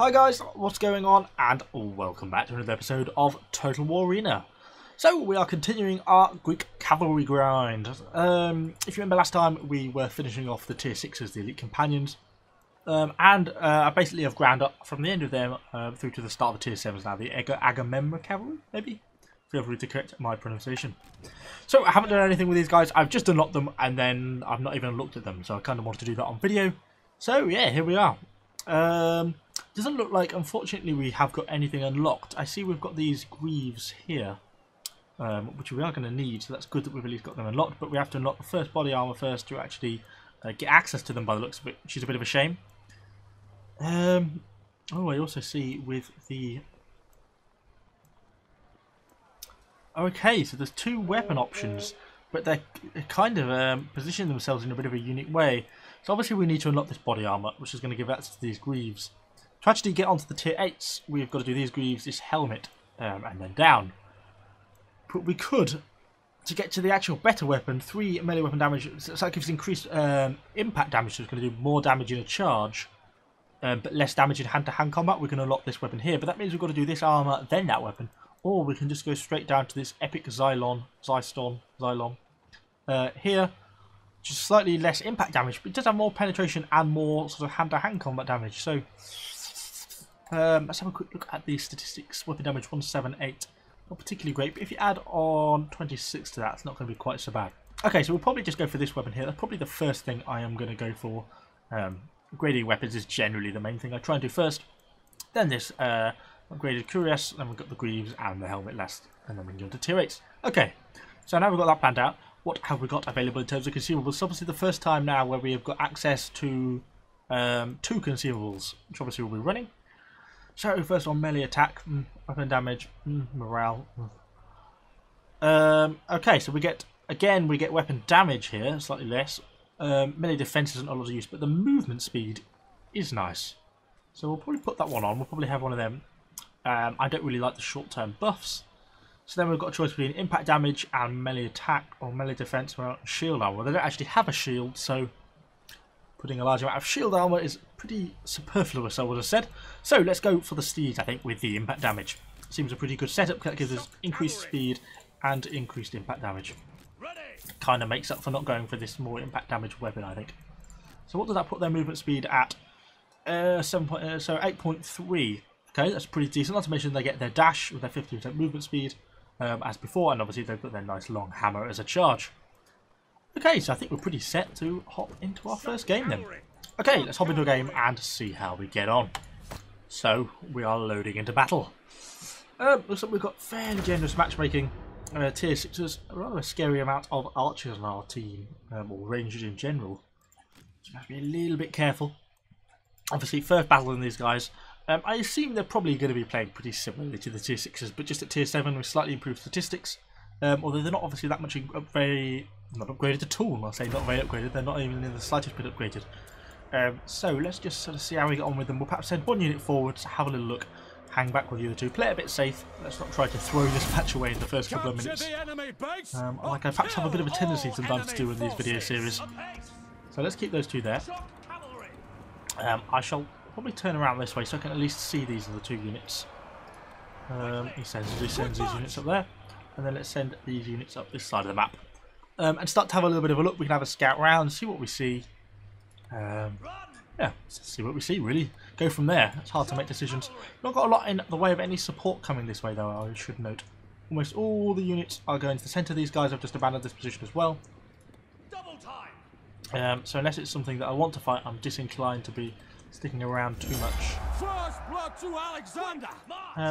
Hi guys, what's going on? And welcome back to another episode of Total War Arena. So we are continuing our Greek Cavalry grind. If you remember last time we were finishing off the tier 6s, the elite companions. I basically have ground up from the end of them through to the start of the tier 7s now, the Agema Cavalry, maybe? Feel free to correct my pronunciation. So I haven't done anything with these guys, I've just unlocked them and then I've not even looked at them, so I kind of wanted to do that on video. So yeah, here we are. Doesn't look like, unfortunately, we have got anything unlocked. I see we've got these greaves here, which we are going to need, so that's good that we've at least got them unlocked, but we have to unlock the first body armour first to actually get access to them by the looks of it, which is a bit of a shame. Oh, I also see with the... Okay, so there's two weapon options, but they're kind of positioning themselves in a bit of a unique way. So obviously we need to unlock this body armour, which is going to give access to these greaves. To actually get onto the tier 8s, we've got to do these greaves, this helmet, and then down. But we could, to get to the actual better weapon, 3 melee weapon damage, so that gives increased impact damage, so it's going to do more damage in a charge, but less damage in hand-to-hand combat. We can unlock this weapon here, but that means we've got to do this armour, then that weapon. Or we can just go straight down to this epic Xylon here, which is slightly less impact damage, but it does have more penetration and more sort of hand-to-hand combat damage. So let's have a quick look at the statistics. Weapon damage 178, not particularly great, but if you add on 26 to that, it's not going to be quite so bad. Okay, so we'll probably just go for this weapon here. That's probably the first thing I am going to go for. Upgrading weapons is generally the main thing I try and do first. Then this upgraded cuirass, then we've got the greaves and the helmet last, and then we can go to tier 8s. Okay, so now we've got that planned out. What have we got available in terms of consumables? It's obviously the first time now where we have got access to 2 consumables, which obviously we'll be running. So first on melee attack, weapon damage, morale. Okay, so we get weapon damage here, slightly less. Melee defense isn't a lot of use, but the movement speed is nice. So we'll probably put that one on. We'll probably have one of them. I don't really like the short-term buffs. So then we've got a choice between impact damage and melee attack, or melee defense, or shield armor. Well, they don't actually have a shield, so putting a large amount of shield armor is pretty superfluous, I would have said. So let's go for the steed, I think, with the impact damage. Seems a pretty good setup. That gives us increased speed and increased impact damage. Kind of makes up for not going for this more impact damage weapon, I think. So what does that put their movement speed at? 8.3. Okay, that's pretty decent. Not to mention they get their dash with their 50% movement speed as before, and obviously they've got their nice long hammer as a charge. Okay, so I think we're pretty set to hop into our first game then. Okay, let's hop into a game and see how we get on. So, we are loading into battle. Looks like we've got fairly generous matchmaking. Tier 6s, a rather scary amount of archers on our team, or rangers in general. So you have to be a little bit careful. Obviously, first battle in these guys. I assume they're probably going to be playing pretty similarly to the tier 6s, but just at tier 7 with slightly improved statistics. Although they're not obviously that much not upgraded at all. I'll say not very upgraded. They're not even in the slightest bit upgraded. So let's just sort of see how we get on with them. We'll perhaps send one unit forward to have a little look, hang back with the other two, play it a bit safe. Let's not try to throw this match away in the first couple of minutes. Like I perhaps have a bit of a tendency sometimes to do in these video series. So let's keep those two there. I shall probably turn around this way so I can at least see these are the 2 units. He sends these units up there, and then let's send these units up this side of the map. And start to have a little bit of a look. We can have a scout round, see what we see. Yeah, see what we see, really. Go from there. It's hard to make decisions. Not got a lot in the way of any support coming this way, though, I should note. Almost all the units are going to the centre. These guys have just abandoned this position as well. So unless it's something that I want to fight, I'm disinclined to be sticking around too much.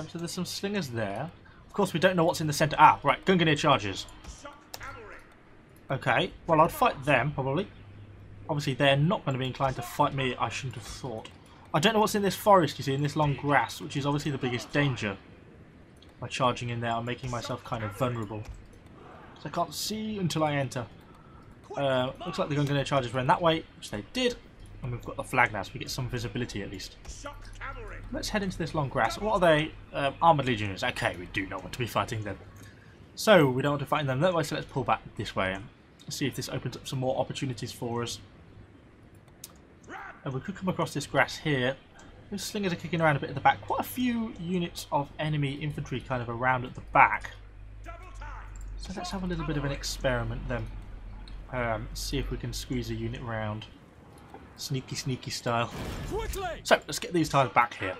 So there's some slingers there. Of course, we don't know what's in the centre. Ah, right, Gunganir charges. Okay, well, I'd fight them, probably. Obviously, they're not going to be inclined to fight me, I shouldn't have thought. I don't know what's in this forest, you see, in this long grass, which is obviously the biggest danger. By charging in there, I'm making myself kind of vulnerable. So I can't see until I enter. Looks like the Gunganir charges ran that way, which they did. And we've got the flag now, so we get some visibility at least. Let's head into this long grass. What are they? Armoured Legionnaires. Okay, we do not want to be fighting them. So, we don't want to fight them that way, so let's pull back this way and see if this opens up some more opportunities for us. We could come across this grass here. Those slingers are kicking around a bit at the back. Quite a few units of enemy infantry kind of around at the back. So let's have a little bit of an experiment then. See if we can squeeze a unit round. Sneaky, sneaky style. So let's get these tiles back here.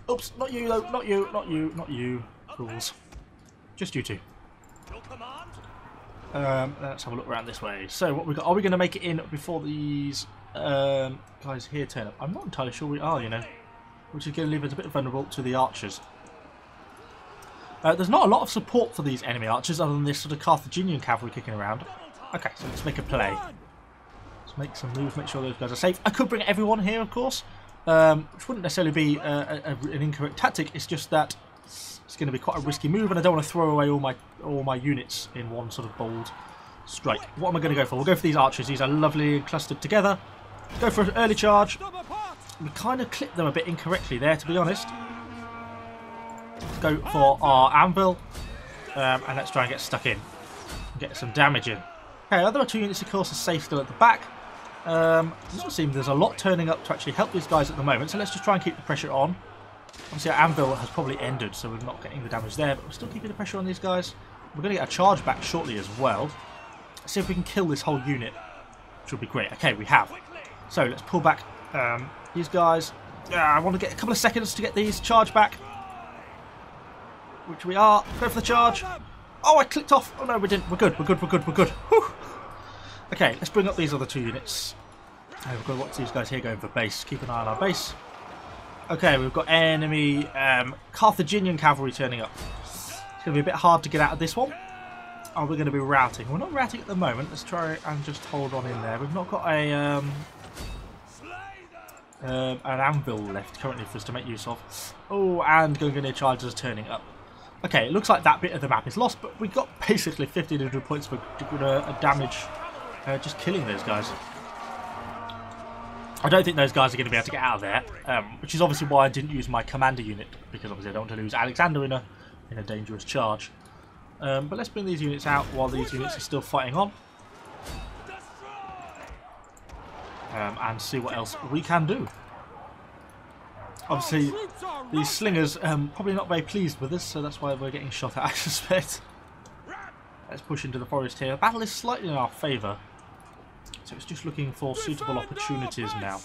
Oops, not you though, not you, not you, not you. Fools. Just you two. Let's have a look around this way. So what we got? Are we going to make it in before these guys here turn up? I'm not entirely sure we are, you know. Which is going to leave us a bit vulnerable to the archers. There's not a lot of support for these enemy archers other than this sort of Carthaginian cavalry kicking around. Okay, so let's make a play. Let's make some moves, make sure those guys are safe. I could bring everyone here, of course, which wouldn't necessarily be an incorrect tactic. It's just that it's going to be quite a risky move, and I don't want to throw away all my units in one sort of bold strike. What am I going to go for? We'll go for these archers. These are lovely and clustered together. Go for an early charge. We kind of clipped them a bit incorrectly there, to be honest. Let's go for our anvil, and let's try and get stuck in and get some damage in. Okay, other two units, of course, are safe still at the back. It doesn't seem there's a lot turning up to actually help these guys at the moment, so let's just try and keep the pressure on. Obviously, our anvil has probably ended, so we're not getting the damage there, but we're still keeping the pressure on these guys. We're going to get a charge back shortly as well. Let's see if we can kill this whole unit, which would be great. Okay, we have. So let's pull back these guys. I want to get a couple of seconds to get these charge back, which we are. Go for the charge. Oh, I clicked off. Oh no, we didn't. We're good. We're good. We're good. We're good. Whew. Okay, let's bring up these other two units. We've got to watch these guys here going for base. Keep an eye on our base. Okay, we've got enemy Carthaginian cavalry turning up. It's going to be a bit hard to get out of this one. Are we going to be routing? We're not routing at the moment. Let's try and just hold on in there. We've not got a an anvil left currently for us to make use of. Oh, and Gunganir charges are turning up. Okay, it looks like that bit of the map is lost, but we got basically 1,500 points for damage just killing those guys. I don't think those guys are going to be able to get out of there, which is obviously why I didn't use my commander unit, because obviously I don't want to lose Alexander in a dangerous charge. But let's bring these units out while these units are still fighting on, and see what else we can do. Obviously, these slingers probably not very pleased with us, so that's why we're getting shot at, I suspect. Let's push into the forest here. The battle is slightly in our favour, so it's just looking for suitable opportunities now.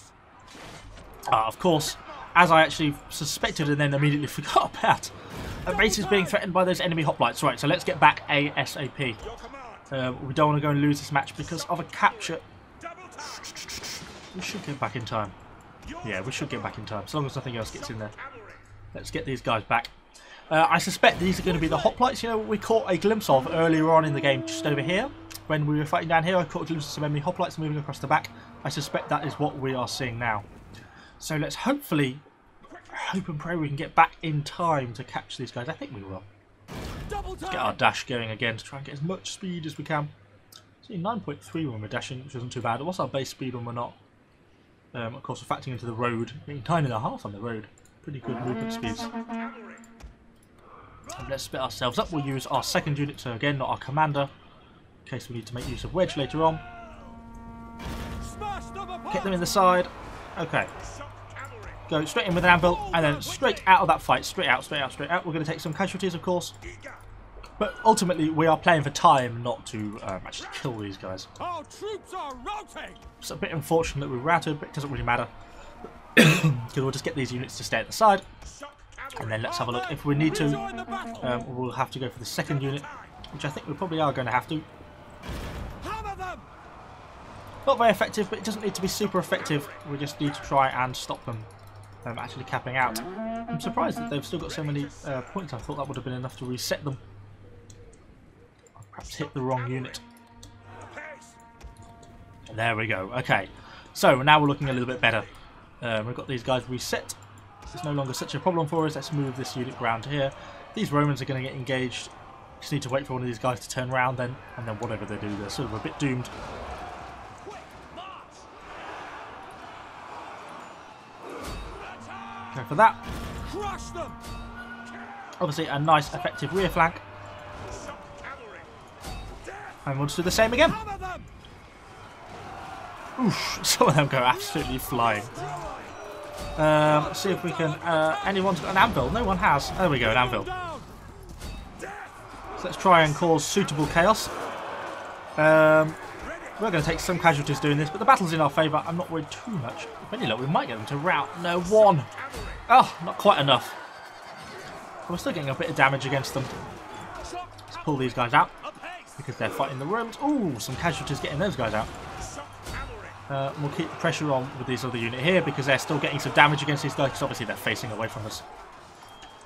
Of course, as I actually suspected and then immediately forgot about, a base is being threatened by those enemy hoplites. Right, so let's get back ASAP. We don't want to go and lose this match because of a capture. We should get back in time. Yeah, we should get back in time, as long as nothing else gets in there. Let's get these guys back. I suspect these are going to be the hoplites, you know, we caught a glimpse of earlier on in the game just over here. When we were fighting down here, I caught a glimpse of some enemy hoplites moving across the back. I suspect that is what we are seeing now. So let's hopefully, hope and pray we can get back in time to catch these guys. I think we will. Let's get our dash going again to try and get as much speed as we can. See, 9.3 when we're dashing, which isn't too bad. What's our base speed when we're not? Of course, we're factoring into the road, being 9.5 on the road. Pretty good movement speeds. And let's split ourselves up. We'll use our second unit, so again, not our commander, in case we need to make use of wedge later on. Hit them in the side. Okay. Go straight in with an anvil, and then straight out of that fight. Straight out, straight out, straight out. We're going to take some casualties, of course. But ultimately, we are playing for time, not to actually kill these guys. Our troops are routing. It's a bit unfortunate that we routed, but it doesn't really matter. Because we'll just get these units to stay at the side. And then let's have a look. If we need to, we'll have to go for the second unit, which I think we probably are going to have to. Not very effective, but it doesn't need to be super effective. We just need to try and stop them actually capping out. I'm surprised that they've still got so many points. I thought that would have been enough to reset them. Perhaps hit the wrong unit. There we go. Okay, so now we're looking a little bit better. We've got these guys reset. It's no longer such a problem for us. Let's move this unit round here. These Romans are going to get engaged. Just need to wait for one of these guys to turn around then, and then whatever they do, they're sort of a bit doomed. Go for that. Obviously a nice effective rear flank. And we'll just do the same again. Oof, some of them go absolutely flying. Let's see if we can... anyone's got an anvil? No one has. There we go, an anvil. So let's try and cause suitable chaos. We're going to take some casualties doing this, but the battle's in our favour. I'm not worried too much. If any luck, we might get them to rout. No, one. Oh, not quite enough. But we're still getting a bit of damage against them. Let's pull these guys out because they're fighting the Romans. Ooh, some casualties getting those guys out. We'll keep the pressure on with this other unit here because they're still getting some damage against these guys because obviously they're facing away from us.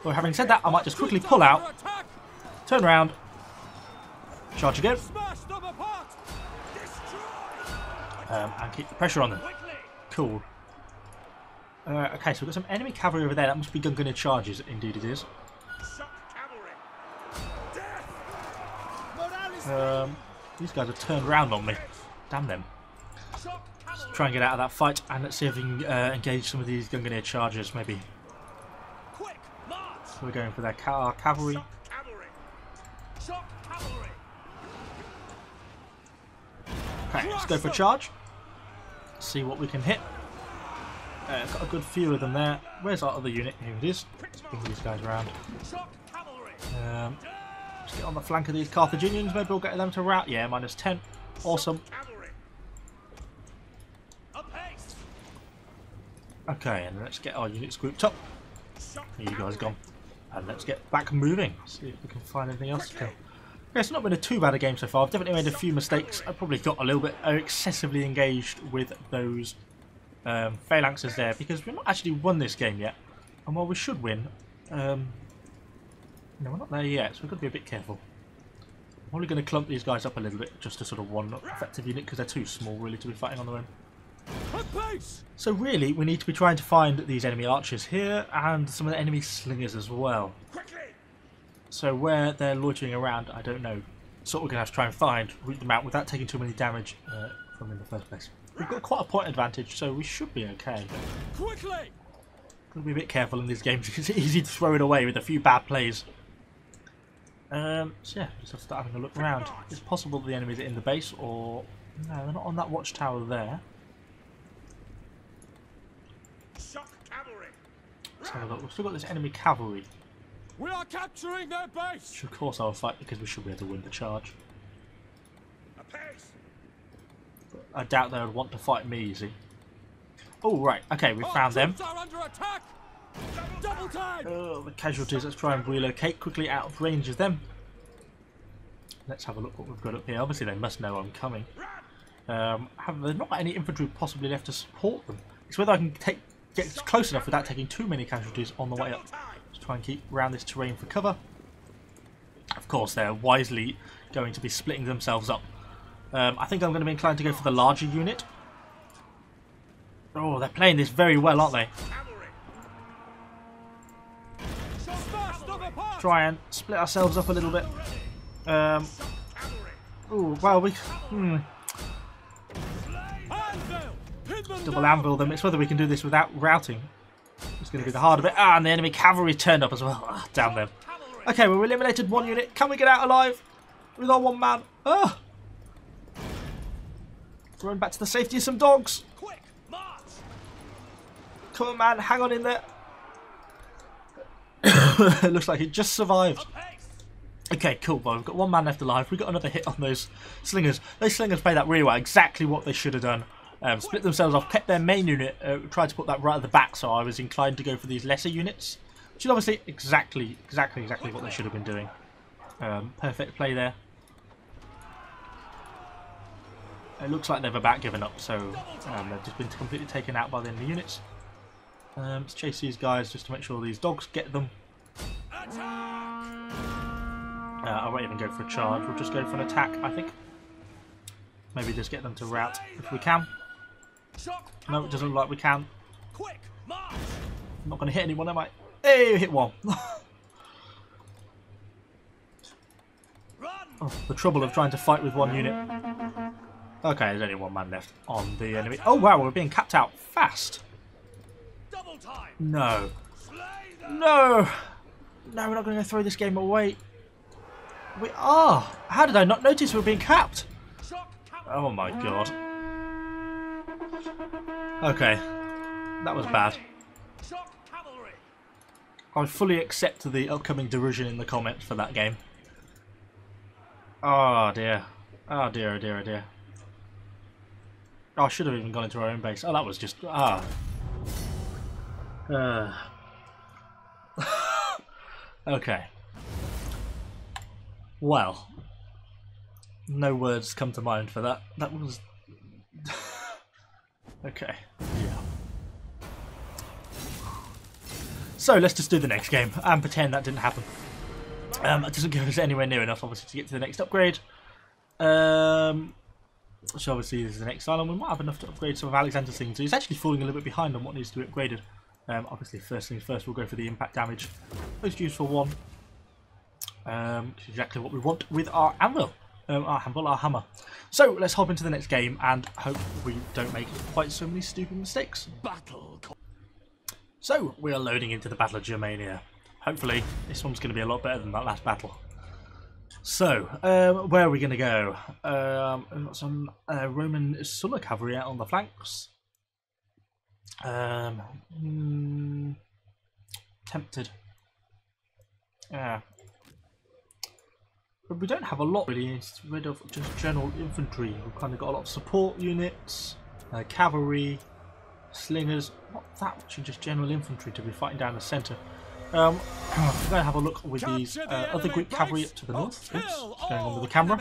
But having said that, I might just quickly pull out, turn around, charge again, and keep the pressure on them. Cool. Okay, so we've got some enemy cavalry over there. That must be Gungunid charges. Indeed it is. These guys have turned around on me. Damn them. Let's try and get out of that fight, and let's see if we can engage some of these Gungunid charges, maybe. So we're going for their cavalry. Okay, let's go for a charge. See what we can hit. Got a good few of them there. Where's our other unit? Here it is. Let's bring these guys around. Let's get on the flank of these Carthaginians. Maybe we'll get them to rout. Yeah, -10. Awesome. Okay, and let's get our units grouped up. Here you guys gone. And let's get back moving. See if we can find anything else to kill. Okay, it's not been too bad a game so far. I've definitely made a few mistakes. I probably got a little bit excessively engaged with those phalanxes there because we've not actually won this game yet. And while we should win, no, we're not there yet, so we've got to be a bit careful. I'm probably going to clump these guys up a little bit just to sort of one effective unit because they're too small really to be fighting on their own. So really, we need to be trying to find these enemy archers here and some of the enemy slingers as well. So where they're loitering around, I don't know. So we're going to have to try and find, root them out without taking too many damage from them in the first place. We've got quite a point advantage, so we should be okay. Got to be a bit careful in these games because it's easy to throw it away with a few bad plays. So yeah, just have to start having a look around. It's possible the enemies are in the base, or no, they're not on that watchtower there. Let's have a look. We've still got this enemy cavalry. We are capturing their base. Which of course I'll fight because we should be able to win the charge. But I doubt they would want to fight me, you see. Oh right, okay, we found them. Oh, the casualties. Let's try and relocate quickly out of range of them. Let's have a look what we've got up here. Obviously they must know I'm coming. Have there not got any infantry possibly left to support them? It's whether I can get close enough without taking too many casualties on the way up. Let's try and keep around this terrain for cover. Of course, they're wisely going to be splitting themselves up. I think I'm going to be inclined to go for the larger unit. Oh, they're playing this very well, aren't they? Try and split ourselves up a little bit. Oh, well, we... Double anvil them. It's whether we can do this without routing. It's going to be the harder bit. Ah, and the enemy cavalry turned up as well. Ah, damn them. Okay, we've eliminated one unit. Can we get out alive with our one man? Ah! Run back to the safety of some dogs. Come on, man. Hang on in there. It looks like it just survived. Okay, cool. Well, we've got one man left alive. We got another hit on those slingers. Those slingers played that really well. Exactly what they should have done. Split themselves off, kept their main unit, tried to put that right at the back, so I was inclined to go for these lesser units. Which is obviously exactly what they should have been doing. Perfect play there. It looks like they've about given up, so they've just been completely taken out by the enemy units. Let's chase these guys just to make sure these dogs get them. I won't even go for a charge, we'll just go for an attack, I think. Maybe just get them to rout if we can. No, it doesn't look like we can. I'm not going to hit anyone, am I? Hey, hit one. Oh, the trouble of trying to fight with one unit. Okay, there's only one man left on the enemy. Oh wow, we're being capped out fast. No. No! No, we're not going to throw this game away. We are! How did I not notice we were being capped? Oh my god. Okay. That was bad. I fully accept the upcoming derision in the comments for that game. Oh dear. Oh dear, oh dear, oh dear. Oh, I should have even gone into our own base. Oh, that was just... Okay. Well. No words come to mind for that. That was... Okay. Yeah. So, let's just do the next game and pretend that didn't happen. It doesn't give us anywhere near enough, obviously, to get to the next upgrade. So obviously this is the next island. We might have enough to upgrade some of Alexander's things. So he's actually falling a little bit behind on what needs to be upgraded. Obviously first things first, we'll go for the impact damage. Most useful one. Which is exactly what we want with our anvil. Our hammer. So let's hop into the next game and hope we don't make quite so many stupid mistakes. So we are loading into the Battle of Germania. Hopefully this one's going to be a lot better than that last battle. So, where are we going to go? We've got some Roman Sulla cavalry out on the flanks. Tempted. Yeah. But we don't have a lot really, it's rid of just general infantry. We've kind of got a lot of support units, cavalry, slingers, not that much in just general infantry to be fighting down the centre. We're going to have a look with these other Greek cavalry up to the north. Oops, what's going on with the camera?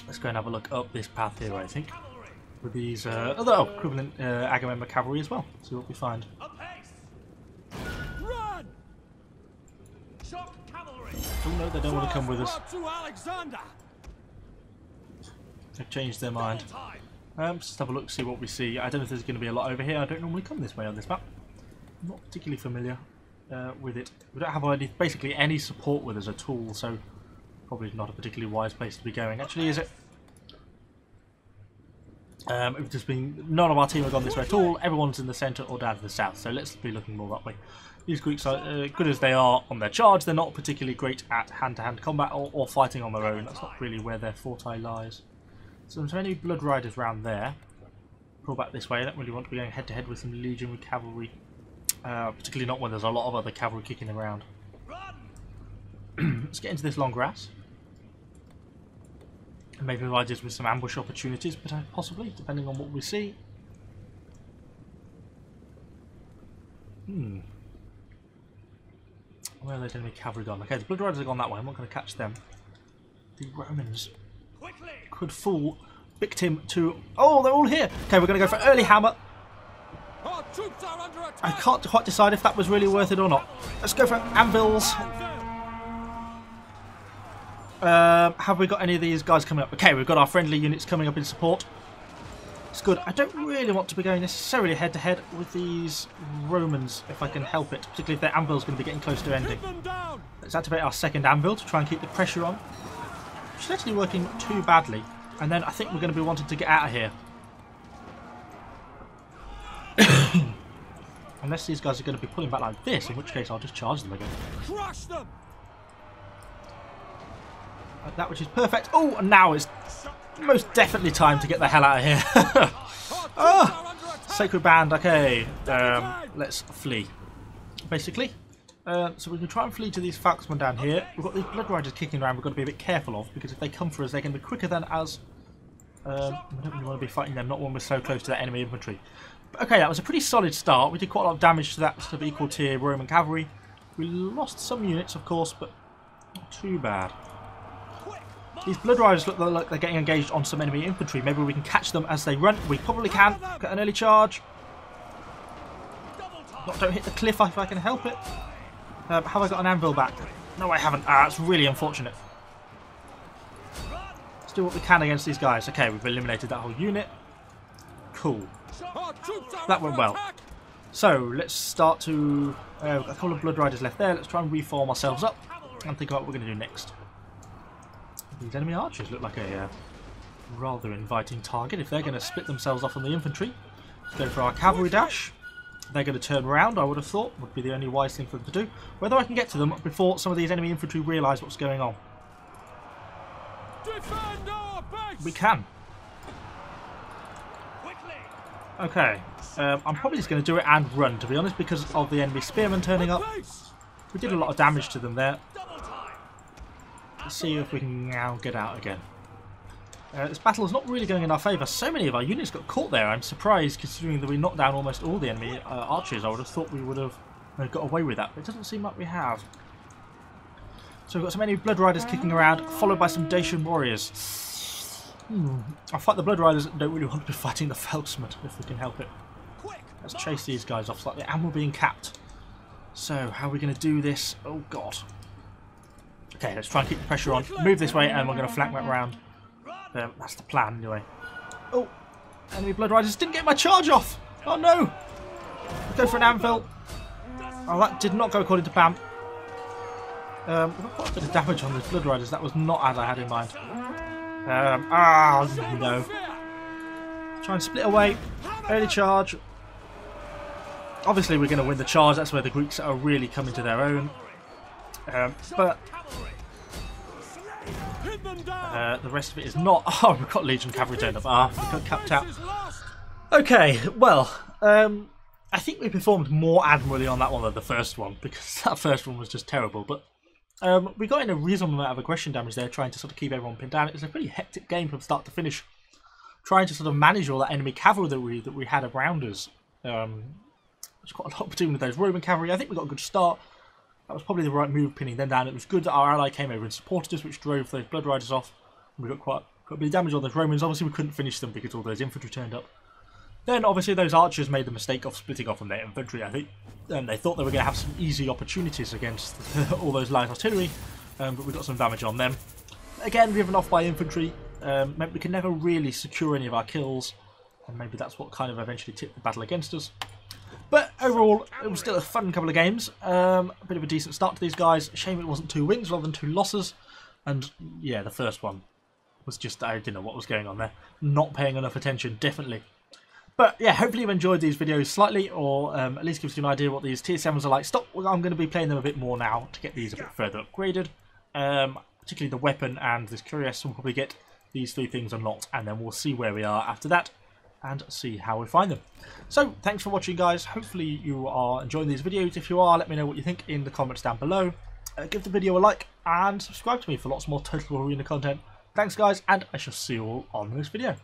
Let's go and have a look up this path here, I think. With these other equivalent Agema Cavalry as well. See what we find. Oh no, they don't want to come with us. They've changed their mind. Just have a look, see what we see. I don't know if there's going to be a lot over here. I don't normally come this way on this map. I'm not particularly familiar with it. We don't have basically any support with us at all, so probably not a particularly wise place to be going. Actually, is it? It's just been none of our team have gone this way at all. Everyone's in the centre or down to the south, so let's be looking more that way. These Greeks are good as they are on their charge. They're not particularly great at hand-to-hand combat or fighting on their own. That's not really where their forte lies. So there's any blood riders around there. Pull back this way. I don't really want to be going head-to-head with some legionary cavalry. Particularly not when there's a lot of other cavalry kicking around. Let's get into this long grass. And maybe provide us with some ambush opportunities, but possibly, depending on what we see. Where are those enemy cavalry gone? Okay, the blood riders are gone that way. I'm not going to catch them. The Romans could fall victim to... Oh, they're all here! Okay, we're going to go for early hammer. I can't quite decide if that was really worth it or not. Let's go for anvils. Have we got any of these guys coming up? Okay, we've got our friendly units coming up in support. It's good. I don't really want to be going necessarily head-to-head with these Romans, if I can help it. Particularly if their anvil's going to be getting close to ending. Let's activate our second anvil to try and keep the pressure on. Which is actually working not too badly. And then I think we're going to be wanting to get out of here. Unless these guys are going to be pulling back like this, in which case I'll just charge them again. Crush them! Like that, which is perfect. Oh, and now is most definitely time to get the hell out of here. Oh, sacred band. Okay, let's flee. Basically, so we can try and flee to these falconsmen down here. We've got these blood riders kicking around. We've got to be a bit careful of, because if they come for us, they're going to be quicker than us. We don't really want to be fighting them, not when we're so close to that enemy infantry. But okay, that was a pretty solid start. We did quite a lot of damage to that sort of equal tier Roman cavalry. We lost some units, of course, but not too bad. These blood riders look like they're getting engaged on some enemy infantry. Maybe we can catch them as they run. We probably can. Get an early charge. Don't hit the cliff if I can help it. Have I got an anvil back? No, I haven't. That's really unfortunate. Let's do what we can against these guys. Okay, we've eliminated that whole unit. Cool. That went well. So, let's start to... we've got a couple of blood riders left there. Let's try and reform ourselves up and think about what we're going to do next. These enemy archers look like a rather inviting target. If they're going to split themselves off on the infantry, let's go for our cavalry dash. They're going to turn around, I would have thought, would be the only wise thing for them to do. Whether I can get to them before some of these enemy infantry realise what's going on. We can. Okay, I'm probably just going to do it and run, to be honest, because of the enemy spearmen turning up. We did a lot of damage to them there. Let's see if we can now get out again. This battle is not really going in our favour. So many of our units got caught there. I'm surprised, considering that we knocked down almost all the enemy archers. I would have thought we would have got away with that, but it doesn't seem like we have. So we've got some enemy Blood Riders kicking around, followed by some Dacian warriors. I fight the Blood Riders and don't really want to be fighting the Felksmen if we can help it. Let's chase these guys off slightly, and we're being capped. So, how are we going to do this? Oh god. Okay, let's try and keep the pressure on. Move this way, and we're going to flank back round. That's the plan, anyway. Oh, enemy Blood Riders didn't get my charge off! Oh no! Let's go for an anvil. Oh, that did not go according to plan. We've got quite a bit of damage on the Blood Riders. That was not as I had in mind. No. Try and split away. Early charge. Obviously we're going to win the charge. That's where the Greeks are really coming to their own. But the rest of it is not. Oh, we've got Legion Cavalry turned up. We got capped out. Okay, well, I think we performed more admirably on that one than the first one, because that first one was just terrible. But we got in a reasonable amount of aggression damage there, trying to sort of keep everyone pinned down. It was a pretty hectic game from start to finish, trying to sort of manage all that enemy cavalry that we had around us. There's quite a lot between with those Roman cavalry. I think we got a good start. That was probably the right move, pinning them down. It was good that our ally came over and supported us, which drove those Blood Riders off. We got quite a bit of damage on those Romans. Obviously, we couldn't finish them because all those infantry turned up. Then, obviously, those archers made the mistake of splitting off from their infantry, I think. They thought they were going to have some easy opportunities against all those light artillery, but we got some damage on them. Again, driven off by infantry, meant we could never really secure any of our kills, and maybe that's what kind of eventually tipped the battle against us. But overall, it was still a fun couple of games. A bit of a decent start to these guys. Shame it wasn't 2 wins rather than 2 losses. And yeah, the first one was just, I didn't know what was going on there. Not paying enough attention, definitely. But yeah, hopefully you've enjoyed these videos slightly, or at least gives you an idea what these tier 7s are like. I'm going to be playing them a bit more now to get these a bit further upgraded. Particularly the weapon and this cuirass. We'll probably get these 3 things unlocked, and then we'll see where we are after that and see how we find them. So, thanks for watching, guys. Hopefully you are enjoying these videos. If you are, let me know what you think in the comments down below. Give the video a like and subscribe to me for lots more Total War Arena content. Thanks, guys, and I shall see you all on this video.